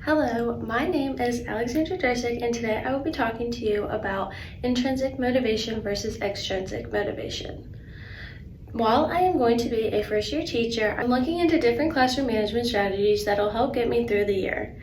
Hello, my name is Alexandra Dersick, and today I will be talking to you about intrinsic motivation versus extrinsic motivation. While I am going to be a first-year teacher, I'm looking into different classroom management strategies that will help get me through the year.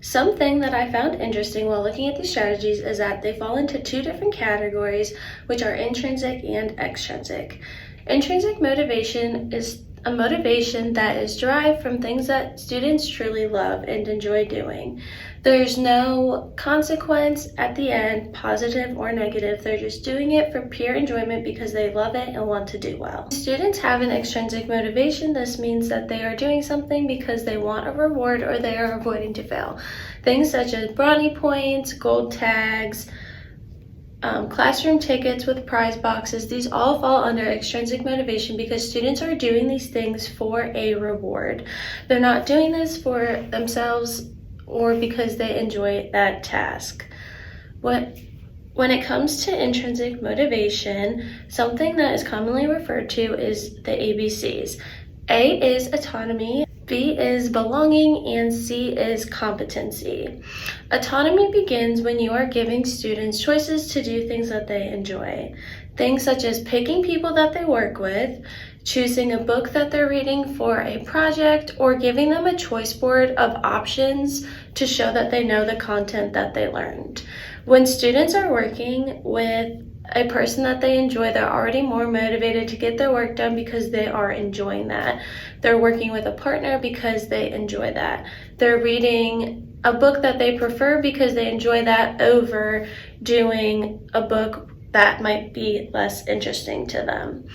Something that I found interesting while looking at these strategies is that they fall into two different categories, which are intrinsic and extrinsic. Intrinsic motivation is a motivation that is derived from things that students truly love and enjoy doing. There's no consequence at the end, positive or negative. They're just doing it for pure enjoyment because they love it and want to do well. Students have an extrinsic motivation. This means that they are doing something because they want a reward or they are avoiding to fail. Things such as brownie points, gold tags, classroom tickets with prize boxes, these all fall under extrinsic motivation because students are doing these things for a reward. They're not doing this for themselves or because they enjoy that task. When it comes to intrinsic motivation, something that is commonly referred to is the ABCs. A is autonomy, B is belonging, and C is competency. Autonomy begins when you are giving students choices to do things that they enjoy. Things such as picking people that they work with, choosing a book that they're reading for a project, or giving them a choice board of options to show that they know the content that they learned. When students are working with a person that they enjoy, they're already more motivated to get their work done because they are enjoying that. They're working with a partner because they enjoy that. They're reading a book that they prefer because they enjoy that over doing a book that might be less interesting to them.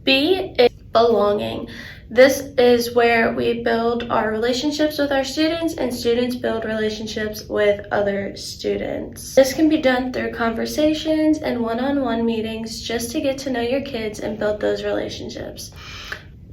B is belonging. This is where we build our relationships with our students and students build relationships with other students. This can be done through conversations and one-on-one meetings just to get to know your kids and build those relationships.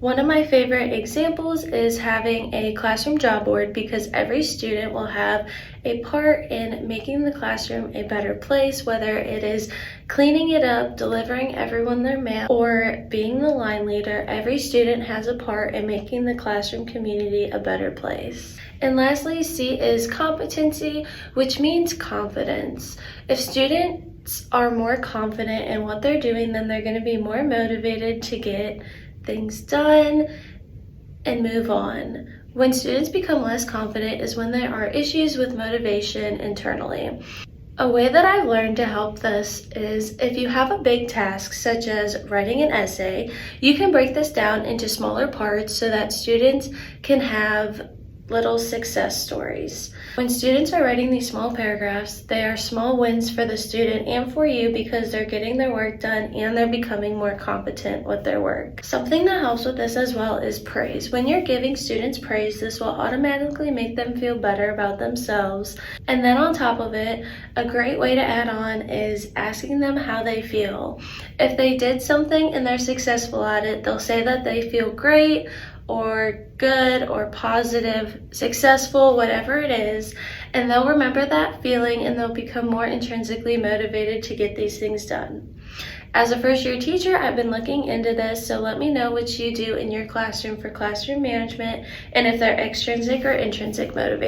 One of my favorite examples is having a classroom job board because every student will have a part in making the classroom a better place, whether it is cleaning it up, delivering everyone their mail, or being the line leader. Every student has a part in making the classroom community a better place. And lastly, C is competency, which means confidence. If students are more confident in what they're doing, then they're going to be more motivated to get things done and move on. When students become less confident is when there are issues with motivation internally. A way that I've learned to help this is if you have a big task such as writing an essay, you can break this down into smaller parts so that students can have little success stories. When students are writing these small paragraphs, they are small wins for the student and for you because they're getting their work done and they're becoming more competent with their work. Something that helps with this as well is praise. When you're giving students praise, this will automatically make them feel better about themselves. And then on top of it, a great way to add on is asking them how they feel. If they did something and they're successful at it, they'll say that they feel great or good or positive, successful, whatever it is, and they'll remember that feeling and they'll become more intrinsically motivated to get these things done. As a first-year teacher, I've been looking into this, so let me know what you do in your classroom for classroom management and if they're extrinsic or intrinsic motivators.